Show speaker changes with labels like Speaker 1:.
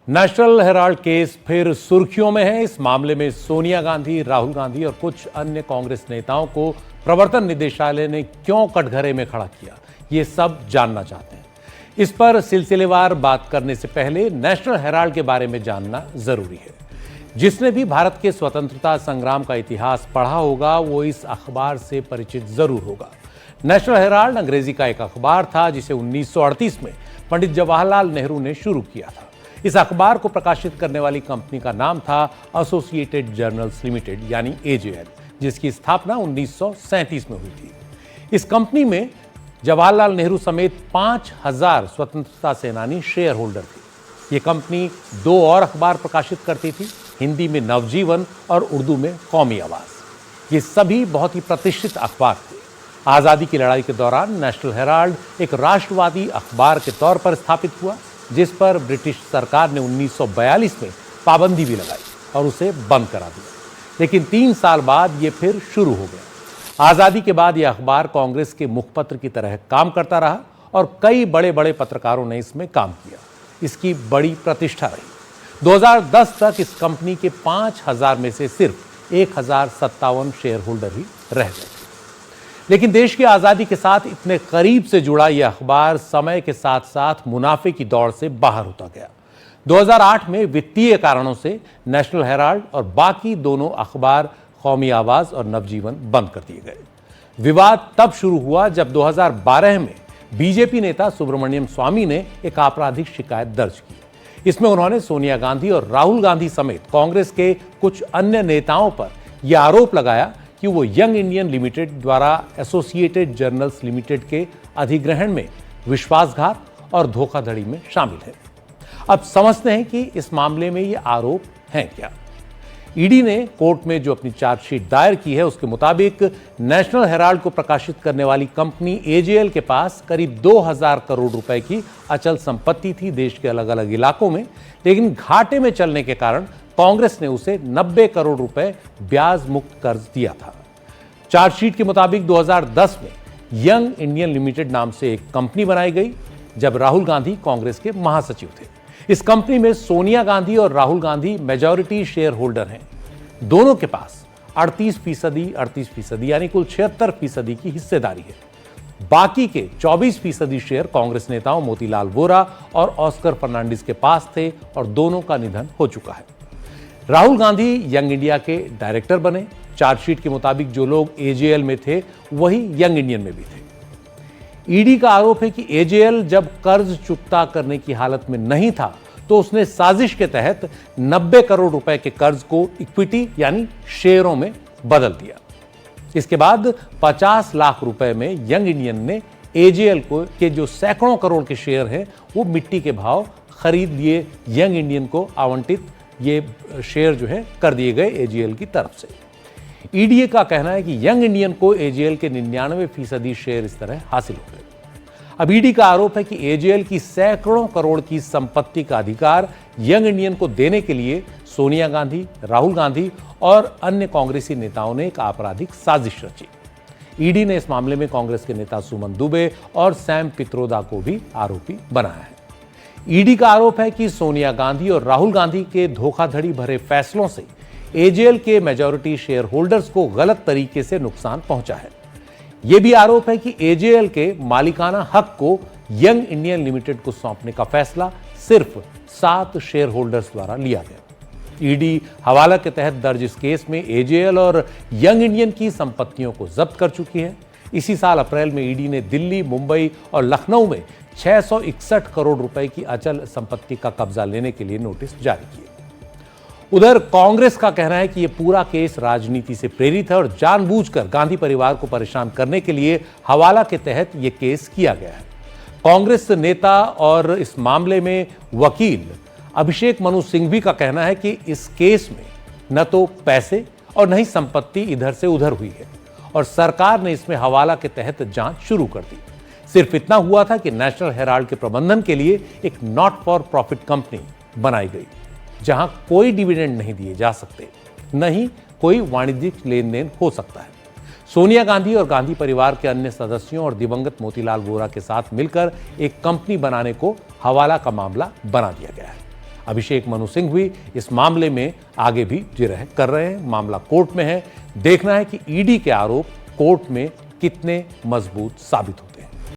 Speaker 1: National Herald case फिर सुर्खियों में है। इस मामले में सोनिया गांधी, राहुल गांधी और कुछ अन्य कांग्रेस नेताओं को प्रवर्तन निदेशालय ने क्यों कटघरे में खड़ा किया, ये सब जानना चाहते हैं। इस पर सिलसिलेवार बात करने से पहले नेशनल हेराल्ड के बारे में जानना जरूरी है। जिसने भी भारत के स्वतंत्रता संग्राम का इतिहास पढ़ा होगा वो इस अखबार से परिचित जरूर होगा। नेशनल हेराल्ड अंग्रेजी का एक अखबार था जिसे 1938 में पंडित जवाहरलाल नेहरू ने शुरू किया था। इस अखबार को प्रकाशित करने वाली कंपनी का नाम था एसोसिएटेड जर्नल्स लिमिटेड यानी एजेएल, जिसकी स्थापना 1937 में हुई थी। इस कंपनी में जवाहरलाल नेहरू समेत 5000 स्वतंत्रता सेनानी शेयर होल्डर थे। ये कंपनी 2 और अखबार प्रकाशित करती थी, हिंदी में नवजीवन और उर्दू में कौमी आवाज। ये सभी बहुत ही प्रतिष्ठित अखबार थे। आज़ादी की लड़ाई के दौरान नेशनल हेराल्ड एक राष्ट्रवादी अखबार के तौर पर स्थापित हुआ, जिस पर ब्रिटिश सरकार ने 1942 में पाबंदी भी लगाई और उसे बंद करा दिया। लेकिन 3 साल बाद ये फिर शुरू हो गया। आज़ादी के बाद यह अखबार कांग्रेस के मुखपत्र की तरह काम करता रहा और कई बड़े बड़े पत्रकारों ने इसमें काम किया। इसकी बड़ी प्रतिष्ठा रही। 2010 तक इस कंपनी के 5000 में से सिर्फ 1057 शेयर होल्डर ही रह गए। लेकिन देश की आज़ादी के साथ इतने करीब से जुड़ा यह अखबार समय के साथ साथ मुनाफे की दौड़ से बाहर होता गया। 2008 में वित्तीय कारणों से नेशनल हेराल्ड और बाकी दोनों अखबार कौमी आवाज और नवजीवन बंद कर दिए गए। विवाद तब शुरू हुआ जब 2012 में बीजेपी नेता सुब्रमण्यम स्वामी ने एक आपराधिक शिकायत दर्ज की। इसमें उन्होंने सोनिया गांधी और राहुल गांधी समेत कांग्रेस के कुछ अन्य नेताओं पर यह आरोप लगाया कि वो यंग इंडियन लिमिटेड द्वारा एसोसिएटेड जर्नल्स लिमिटेड के अधिग्रहण में विश्वासघात और धोखाधड़ी में शामिल है। अब समझते हैं कि इस मामले में ये आरोप हैं क्या। ईडी ने कोर्ट में जो अपनी चार्जशीट दायर की है उसके मुताबिक नेशनल हेराल्ड को प्रकाशित करने वाली कंपनी एजेएल के पास करीब 2000 करोड़ रुपए की अचल संपत्ति थी देश के अलग अलग इलाकों में। लेकिन घाटे में चलने के कारण कांग्रेस ने उसे 90 करोड़ रुपए ब्याज मुक्त कर्ज दिया था। चार्जशीट के मुताबिक 2010 में यंग इंडियन लिमिटेड नाम से एक कंपनी बनाई गई जब राहुल गांधी कांग्रेस के महासचिव थे। इस कंपनी में सोनिया गांधी और Rahul Gandhi majority share holder हैं। दोनों के पास 38% यानी कुल 76% की हिस्सेदारी है। बाकी के 24% शेयर कांग्रेस नेताओं मोतीलाल वोरा और ऑस्कर फर्नांडिस के पास थे और दोनों का निधन हो चुका है। राहुल गांधी यंग इंडिया के डायरेक्टर बने। चार्जशीट के मुताबिक जो लोग एजेएल में थे वही यंग इंडियन में भी थे। ईडी का आरोप है कि एजेएल जब कर्ज चुकता करने की हालत में नहीं था तो उसने साजिश के तहत 90 करोड़ रुपए के कर्ज को इक्विटी यानी शेयरों में बदल दिया। इसके बाद 50 लाख रुपए में यंग इंडियन ने एजेएल को के जो सैकड़ों करोड़ के शेयर हैं वो मिट्टी के भाव खरीद लिए यंग इंडियन को आवंटित ये शेयर जो है कर दिए गए एजेएल की तरफ से। ईडी का कहना है कि यंग इंडियन को एजेएल के 99% शेयर इस तरह हासिल हो गए। अब ईडी का आरोप है कि एजेएल की सैकड़ों करोड़ की संपत्ति का अधिकार यंग इंडियन को देने के लिए सोनिया गांधी, राहुल गांधी और अन्य कांग्रेसी नेताओं ने एक आपराधिक साजिश रची। ईडी ने इस मामले में कांग्रेस के नेता सुमन दुबे और सैम पित्रोदा को भी आरोपी बनाया है। ईडी का आरोप है कि सोनिया गांधी और राहुल गांधी के धोखाधड़ी भरे फैसलों से एजेएल के मेजॉरिटी शेयर होल्डर्स को गलत तरीके से नुकसान पहुंचा है। यह भी आरोप है कि एजेएल के मालिकाना हक को यंग इंडियन लिमिटेड को सौंपने का फैसला सिर्फ 7 शेयर होल्डर्स द्वारा लिया गया। ईडी हवाला के तहत दर्ज इस केस में एजेएल और यंग इंडियन की संपत्तियों को जब्त कर चुकी है। इसी साल अप्रैल में ईडी ने दिल्ली, मुंबई और लखनऊ में 661 करोड़ रुपए की अचल संपत्ति का कब्जा लेने के लिए नोटिस जारी किए। उधर कांग्रेस का कहना है कि यह पूरा केस राजनीति से प्रेरित है और जानबूझकर गांधी परिवार को परेशान करने के लिए हवाला के तहत यह केस किया गया है। कांग्रेस नेता और इस मामले में वकील अभिषेक मनु सिंघवी का कहना है कि इस केस में न तो पैसे और न ही संपत्ति इधर से उधर हुई है और सरकार ने इसमें हवाला के तहत जांच शुरू कर दी। सिर्फ इतना हुआ था कि नेशनल हेराल्ड के प्रबंधन के लिए एक नॉट फॉर प्रॉफिट कंपनी बनाई गई जहां कोई डिविडेंड नहीं दिए जा सकते, न ही कोई वाणिज्यिक लेन देन हो सकता है। सोनिया गांधी और गांधी परिवार के अन्य सदस्यों और दिवंगत मोतीलाल वोरा के साथ मिलकर एक कंपनी बनाने को हवाला का मामला बना दिया गया है। अभिषेक मनु सिंह भी इस मामले में आगे भी जिरह कर रहे हैं। मामला कोर्ट में है, देखना है कि ईडी के आरोप कोर्ट में कितने मजबूत साबित हो।